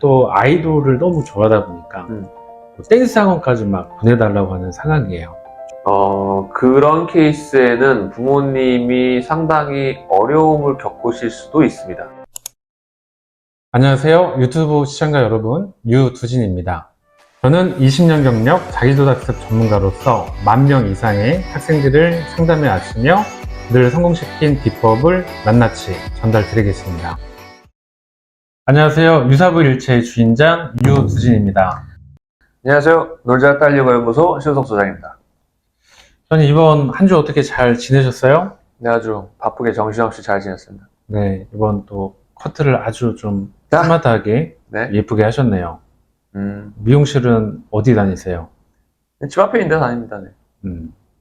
또 아이돌을 너무 좋아하다 보니까 또 댄스 학원까지 막 보내달라고 하는 상황이에요. 그런 케이스에는 부모님이 상당히 어려움을 겪으실 수도 있습니다. 안녕하세요. 유튜브 시청자 여러분, 유두진입니다. 저는 20년 경력 자기도덕학 전문가로서 10,000명 이상의 학생들을 상담해 왔으며 늘 성공시킨 비법을 낱낱이 전달드리겠습니다. 안녕하세요. 유사부일체의 주인장 유두진입니다. 안녕하세요. 놀자 딸려고 연구소 신석 소장입니다. 저는 이번 한 주 어떻게 잘 지내셨어요? 네, 아주 바쁘게 정신없이 잘 지냈습니다. 네, 이번 또 커트를 아주 좀 아! 스마트하게 네. 예쁘게 하셨네요. 미용실은 어디 다니세요? 집 앞에 있는 데 다닙니다. 네.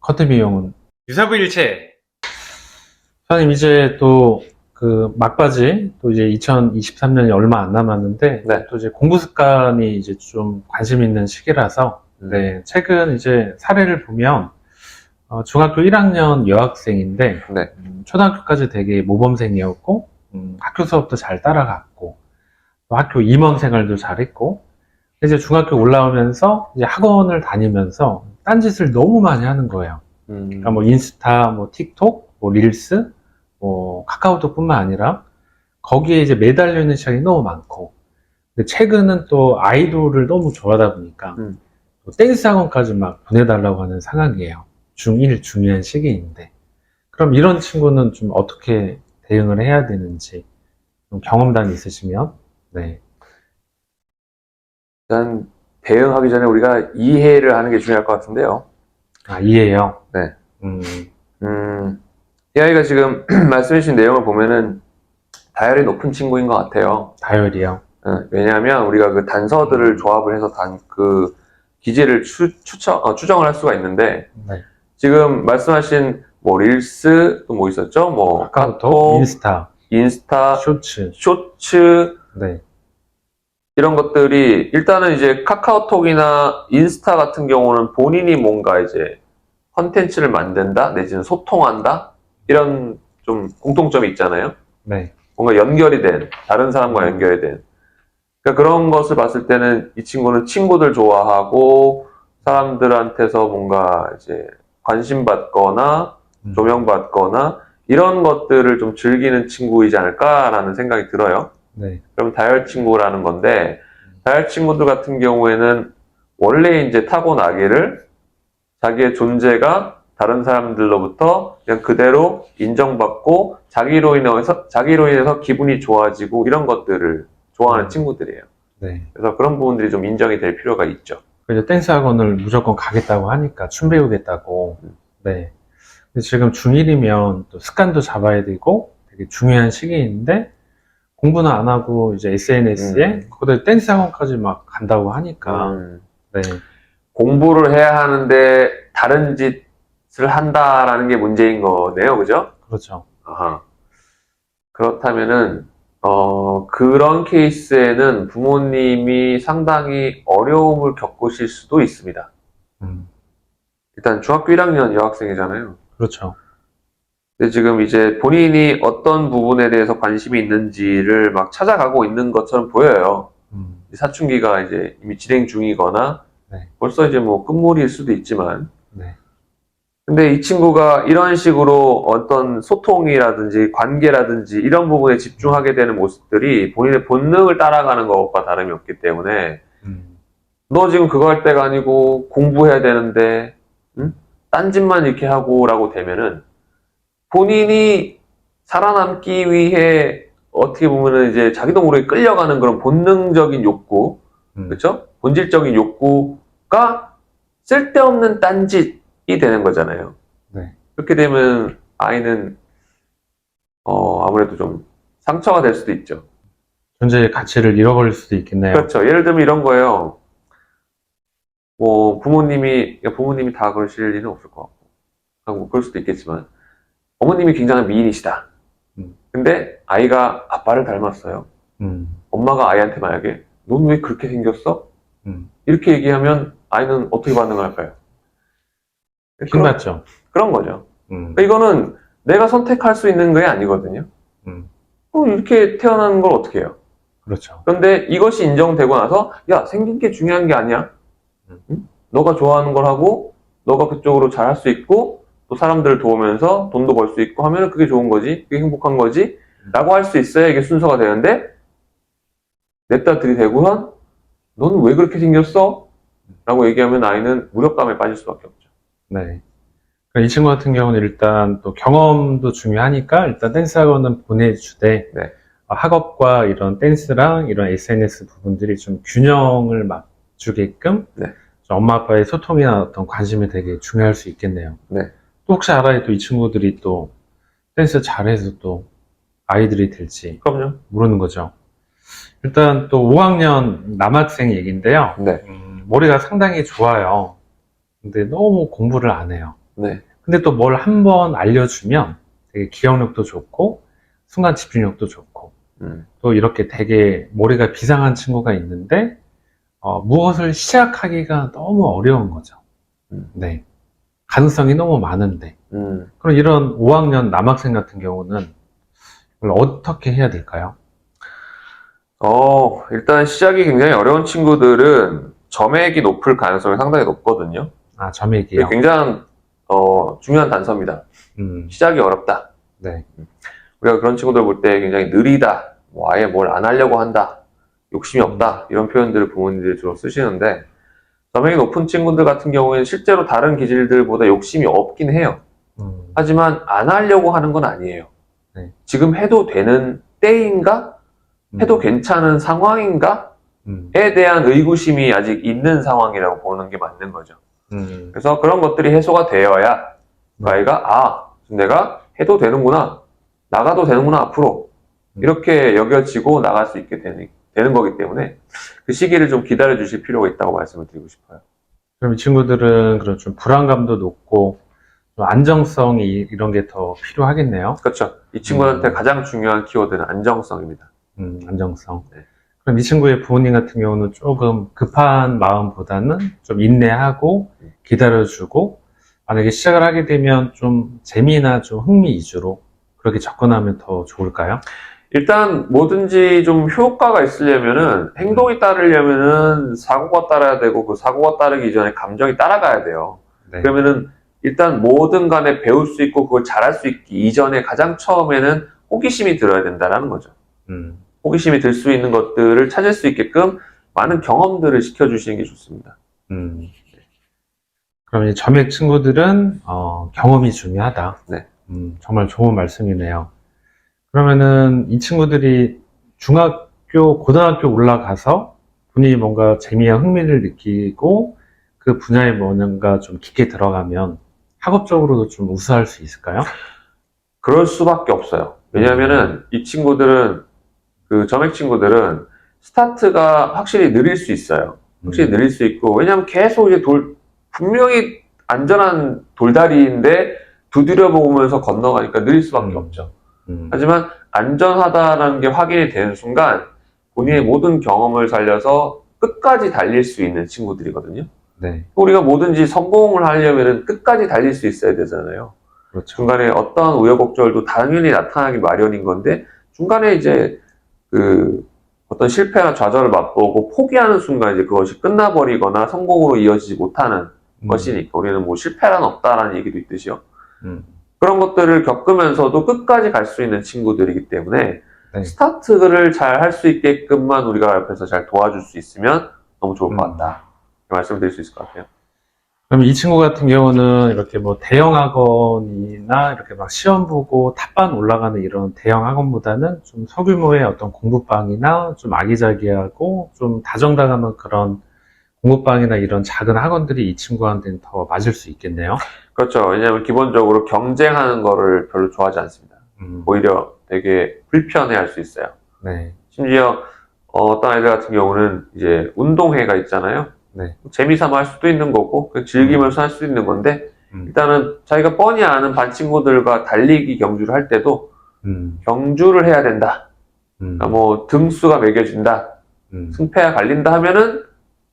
커트 비용은? 유사부일체! 선생님, 이제 또 그 막바지, 또 이제 2023년이 얼마 안 남았는데, 네. 또 이제 공부 습관이 이제 좀 관심 있는 시기라서, 네, 최근 이제 사례를 보면, 중학교 1학년 여학생인데, 네. 초등학교까지 되게 모범생이었고, 학교 수업도 잘 따라갔고, 또 학교 임원 생활도 잘했고, 이제 중학교 올라오면서 이제 학원을 다니면서 딴짓을 너무 많이 하는 거예요. 그러니까 뭐 인스타, 뭐 틱톡, 뭐 릴스, 뭐 카카오톡뿐만 아니라 거기에 이제 매달려 있는 시간이 너무 많고, 근데 최근은 또 아이돌을 너무 좋아하다 보니까 또 댄스 학원까지 막 보내달라고 하는 상황이에요. 중1, 중2한 시기인데. 그럼 이런 친구는 좀 어떻게 대응을 해야 되는지 좀 경험담이 있으시면, 네. 일단 대응하기 전에 우리가 이해를 하는 게 중요할 것 같은데요. 아, 이해요? 네. 이 아이가 지금 말씀해 주신 내용을 보면은 다혈이 높은 친구인 것 같아요. 다혈이요? 왜냐하면 우리가 그 단서들을 조합을 해서 그 기제를 추정을 할 수가 있는데, 네. 지금 말씀하신 뭐 릴스, 또 뭐 있었죠? 뭐 카카오톡, 인스타, 쇼츠, 네. 이런 것들이 일단은 이제 카카오톡이나 인스타 같은 경우는 본인이 뭔가 이제 컨텐츠를 만든다, 내지는 소통한다, 이런 좀 공통점이 있잖아요. 네. 뭔가 연결이 된, 다른 사람과 연결이 된. 그러니까 그런 것을 봤을 때는 이 친구는 친구들 좋아하고 사람들한테서 뭔가 이제 관심받거나 조명받거나 이런 것들을 좀 즐기는 친구이지 않을까라는 생각이 들어요. 네. 그럼 다혈 친구라는 건데, 다혈 친구들 같은 경우에는 원래 이제 타고나기를 자기의 존재가 다른 사람들로부터 그냥 그대로 인정받고 자기로 인해서 기분이 좋아지고 이런 것들을 좋아하는 친구들이에요. 네. 그래서 그런 부분들이 좀 인정이 될 필요가 있죠. 그래서 댄스 학원을 무조건 가겠다고 하니까 춤 배우겠다고. 네. 근데 지금 중1이면 또 습관도 잡아야 되고 되게 중요한 시기인데 공부는 안 하고 이제 SNS에 거기다 댄스 학원까지 막 간다고 하니까. 네. 공부를 해야 하는데 다른 짓을 한다라는 게 문제인 거네요. 그죠? 그렇죠. 아하. 그렇다면은 그런 케이스에는 부모님이 상당히 어려움을 겪으실 수도 있습니다. 일단 중학교 1학년 여학생이잖아요. 그렇죠. 근데 지금 이제 본인이 어떤 부분에 대해서 관심이 있는지를 막 찾아가고 있는 것처럼 보여요. 사춘기가 이제 이미 진행 중이거나 네. 벌써 이제 뭐 끝물일 수도 있지만, 네. 근데 이 친구가 이런 식으로 어떤 소통이라든지 관계라든지 이런 부분에 집중하게 되는 모습들이 본인의 본능을 따라가는 것과 다름이 없기 때문에 너 지금 그거 할 때가 아니고 공부해야 되는데 딴짓만 이렇게 하고 라고 되면은 본인이 살아남기 위해 어떻게 보면은 이제 자기도 모르게 끌려가는 그런 본능적인 욕구, 그렇죠? 본질적인 욕구가 쓸데없는 딴짓이 되는 거잖아요. 네. 그렇게 되면 아이는 아무래도 좀 상처가 될 수도 있죠. 존재의 가치를 잃어버릴 수도 있겠네요. 그렇죠. 예를 들면 이런 거예요. 뭐 부모님이 다 그러실 일은 없을 것 같고, 뭐 그럴 수도 있겠지만 어머님이 굉장한 미인이시다. 근데 아이가 아빠를 닮았어요. 엄마가 아이한테 만약에 넌 왜 그렇게 생겼어? 이렇게 얘기하면 아이는 어떻게 반응을 할까요? 킹받죠. 그런 거죠. 그러니까 이거는 내가 선택할 수 있는 게 아니거든요. 이렇게 태어나는 걸 어떻게 해요? 그렇죠. 그런데 이것이 인정되고 나서 야, 생긴 게 중요한 게 아니야. 응? 너가 좋아하는 걸 하고 너가 그쪽으로 잘 할 수 있고 또 사람들을 도우면서 돈도 벌 수 있고 하면 그게 좋은 거지. 그게 행복한 거지. 라고 할 수 있어야 이게 순서가 되는데 냅다 들이대고선 너는 왜 그렇게 생겼어? 라고 얘기하면 아이는 무력감에 빠질 수밖에 없죠. 네. 그러니까 이 친구 같은 경우는 일단 또 경험도 중요하니까 일단 댄스 학원은 보내주되 네. 학업과 이런 댄스랑 이런 SNS 부분들이 좀 균형을 맞추게끔 네. 좀 엄마 아빠의 소통이나 어떤 관심이 되게 중요할 수 있겠네요. 네. 또 혹시 알아요? 또 이 친구들이 또 댄스 잘해서 또 아이들이 될지 그럼요. 모르는 거죠. 일단 또 5학년 남학생 얘기인데요. 네. 머리가 상당히 좋아요. 근데 너무 공부를 안 해요. 네. 근데 또 뭘 한번 알려주면 되게 기억력도 좋고 순간 집중력도 좋고 또 이렇게 되게 머리가 비상한 친구가 있는데 무엇을 시작하기가 너무 어려운 거죠. 네. 가능성이 너무 많은데 그럼 이런 5학년 남학생 같은 경우는 이걸 어떻게 해야 될까요? 일단 시작이 굉장히 어려운 친구들은 점액이 높을 가능성이 상당히 높거든요. 아, 점액이요? 굉장히 중요한 단서입니다. 시작이 어렵다. 네. 우리가 그런 친구들 볼 때 굉장히 느리다, 뭐 아예 뭘 안 하려고 한다, 욕심이 없다, 이런 표현들을 부모님들이 주로 쓰시는데, 점액이 높은 친구들 같은 경우에는 실제로 다른 기질들보다 욕심이 없긴 해요. 하지만 안 하려고 하는 건 아니에요. 네. 지금 해도 되는 때인가? 해도 괜찮은 상황인가? 에 대한 의구심이 아직 있는 상황이라고 보는 게 맞는 거죠. 그래서 그런 것들이 해소가 되어야 그 아이가 내가 해도 되는구나, 나가도 되는구나 앞으로 이렇게 여겨지고 나갈 수 있게 되는 거기 때문에 그 시기를 좀 기다려 주실 필요가 있다고 말씀을 드리고 싶어요. 그럼 이 친구들은 그런 좀 불안감도 높고 좀 안정성이 이런 게 더 필요하겠네요. 그렇죠. 이 친구한테 가장 중요한 키워드는 안정성입니다. 안정성. 네. 그럼 이 친구의 부모님 같은 경우는 조금 급한 마음보다는 좀 인내하고 기다려주고 만약에 시작을 하게 되면 좀 재미나 좀 흥미 위주로 그렇게 접근하면 더 좋을까요? 일단 뭐든지 좀 효과가 있으려면은 행동이 따르려면은 사고가 따라야 되고 그 사고가 따르기 이전에 감정이 따라가야 돼요. 네. 그러면은 일단 뭐든 간에 배울 수 있고 그걸 잘할 수 있기 이전에 가장 처음에는 호기심이 들어야 된다는 거죠. 호기심이 들 수 있는 것들을 찾을 수 있게끔 많은 경험들을 시켜주시는 게 좋습니다. 그럼 이 점액 친구들은 경험이 중요하다. 네. 정말 좋은 말씀이네요. 그러면은 이 친구들이 중학교, 고등학교 올라가서 본인이 뭔가 재미와 흥미를 느끼고 그 분야에 뭔가 좀 깊게 들어가면 학업적으로도 좀 우수할 수 있을까요? 그럴 수밖에 없어요. 왜냐면은 이 친구들은 그 점액 친구들은 스타트가 확실히 느릴 수 있어요. 확실히 느릴 수 있고 왜냐면 계속 이제 분명히 안전한 돌다리인데 두드려 보면서 건너가니까 느릴 수밖에 없죠. 하지만 안전하다라는 게 확인이 되는 순간 본인의 모든 경험을 살려서 끝까지 달릴 수 있는 친구들이거든요. 네. 우리가 뭐든지 성공을 하려면 끝까지 달릴 수 있어야 되잖아요. 그렇죠. 중간에 어떠한 우여곡절도 당연히 나타나기 마련인 건데 중간에 이제 그 어떤 실패나 좌절을 맛보고 포기하는 순간 이제 그것이 끝나버리거나 성공으로 이어지지 못하는 것이니까 우리는 뭐 실패란 없다라는 얘기도 있듯이요. 그런 것들을 겪으면서도 끝까지 갈 수 있는 친구들이기 때문에 네. 스타트를 잘 할 수 있게끔만 우리가 옆에서 잘 도와줄 수 있으면 너무 좋을 것 같다. 말씀을 드릴 수 있을 것 같아요. 그럼 이 친구 같은 경우는 이렇게 뭐 대형 학원이나 이렇게 막 시험 보고 탑반 올라가는 이런 대형 학원보다는 좀 소규모의 어떤 공부방이나 좀 아기자기하고 좀 다정다감한 그런 공부방이나 이런 작은 학원들이 이 친구한테는 더 맞을 수 있겠네요. 그렇죠. 왜냐하면 기본적으로 경쟁하는 거를 별로 좋아하지 않습니다. 오히려 되게 불편해 할 수 있어요. 네. 심지어 어떤 아이들 같은 경우는 이제 운동회가 있잖아요. 네. 재미삼아 할 수도 있는 거고 즐기면서 할 수도 있는 건데 일단은 자기가 뻔히 아는 반 친구들과 달리기 경주를 할 때도 경주를 해야 된다. 그러니까 뭐 등수가 매겨진다. 승패가 갈린다 하면은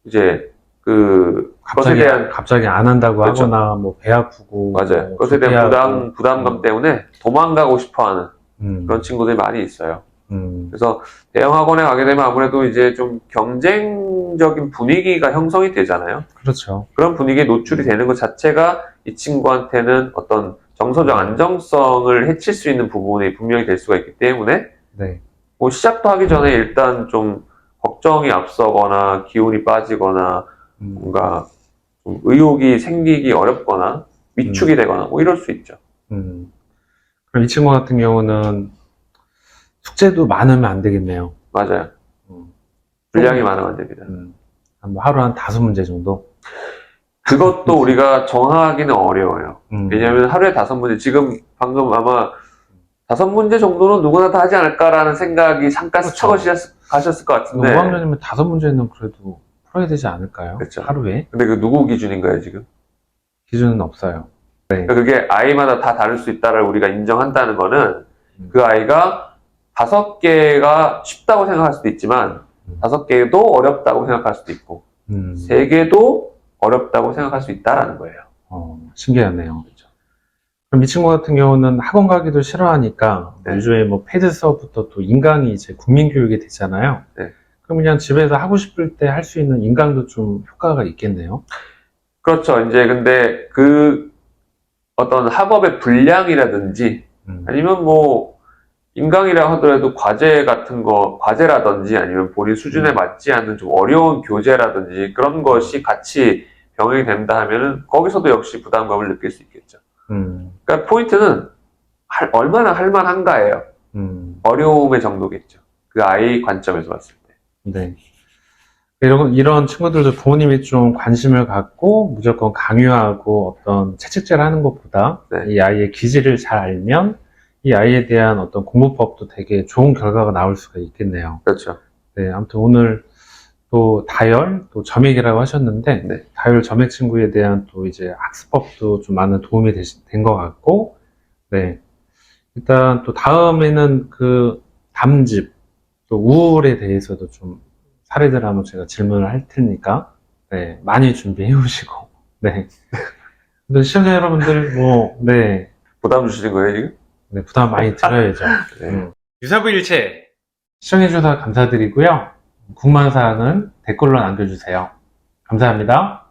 이제 그것에 대한 갑자기 안 한다고 그렇죠. 하거나 뭐 배 아프고 맞아요. 뭐 그것에 대한 부담감 때문에 도망가고 싶어하는 그런 친구들이 많이 있어요. 그래서 대형 학원에 가게 되면 아무래도 이제 좀 경쟁적인 분위기가 형성이 되잖아요. 그렇죠. 그런 분위기에 노출이 되는 것 자체가 이 친구한테는 어떤 정서적 안정성을 해칠 수 있는 부분이 분명히 될 수가 있기 때문에 네. 뭐 시작도 하기 전에 일단 좀 걱정이 앞서거나 기운이 빠지거나 뭔가 좀 의욕이 생기기 어렵거나 위축이 되거나 뭐 이럴 수 있죠. 그럼 이 친구 같은 경우는 숙제도 많으면 안 되겠네요. 맞아요. 음, 분량이 많으면 안 됩니다. 뭐 하루 한 5문제 정도? 그것도 우리가 정하기는 어려워요. 음, 왜냐하면 하루에 5문제, 지금 방금 아마 5문제 정도는 누구나 다 하지 않을까라는 생각이 잠깐 그렇죠. 스쳐가셨을 것 같은데. 5학년이면 5문제는 그래도 풀어야 되지 않을까요? 그렇죠. 하루에? 근데 그 누구 기준인가요, 지금? 기준은 없어요. 그러니까 그게 아이마다 다 다를 수 있다를 우리가 인정한다는 거는 그 아이가 5개가 쉽다고 생각할 수도 있지만 5개도 어렵다고 생각할 수도 있고 3개도 어렵다고 생각할 수 있다라는 거예요. 신기하네요. 그렇죠. 그럼 이 친구 같은 경우는 학원 가기도 싫어하니까 네. 요즘에 뭐 패드 수업부터 또 인강이 이제 국민교육이 되잖아요. 네. 그럼 그냥 집에서 하고 싶을 때 할 수 있는 인강도 좀 효과가 있겠네요. 그렇죠. 이제 근데 그 어떤 학업의 분량이라든지 아니면 뭐 인강이라 하더라도 과제 같은 거, 과제라든지 아니면 본인 수준에 맞지 않는 좀 어려운 교재라든지 그런 것이 같이 병행이 된다 하면은 거기서도 역시 부담감을 느낄 수 있겠죠. 그러니까 포인트는 얼마나 할만한가예요. 어려움의 정도겠죠. 그 아이 관점에서 봤을 때. 네. 이런 친구들도 부모님이 좀 관심을 갖고 무조건 강요하고 어떤 채찍질 하는 것보다 네. 이 아이의 기질을 잘 알면 이 아이에 대한 어떤 공부법도 되게 좋은 결과가 나올 수가 있겠네요. 그렇죠. 네, 아무튼 오늘 또 다열, 또 점액이라고 하셨는데 네. 다열 점액 친구에 대한 또 이제 학습법도 좀 많은 도움이 된 것 같고, 네. 일단 또 다음에는 그 담집, 또 우울에 대해서도 좀 사례들 한번 제가 질문을 할 테니까, 네, 많이 준비해 오시고, 네. 근데 시청자 여러분들, 뭐, 네. 부담 주시는 거예요, 지금? 네, 부담 많이 드려야죠. 네. 유사부일체 시청해주셔서 감사드리고요. 궁금한 사항은 댓글로 남겨주세요. 감사합니다.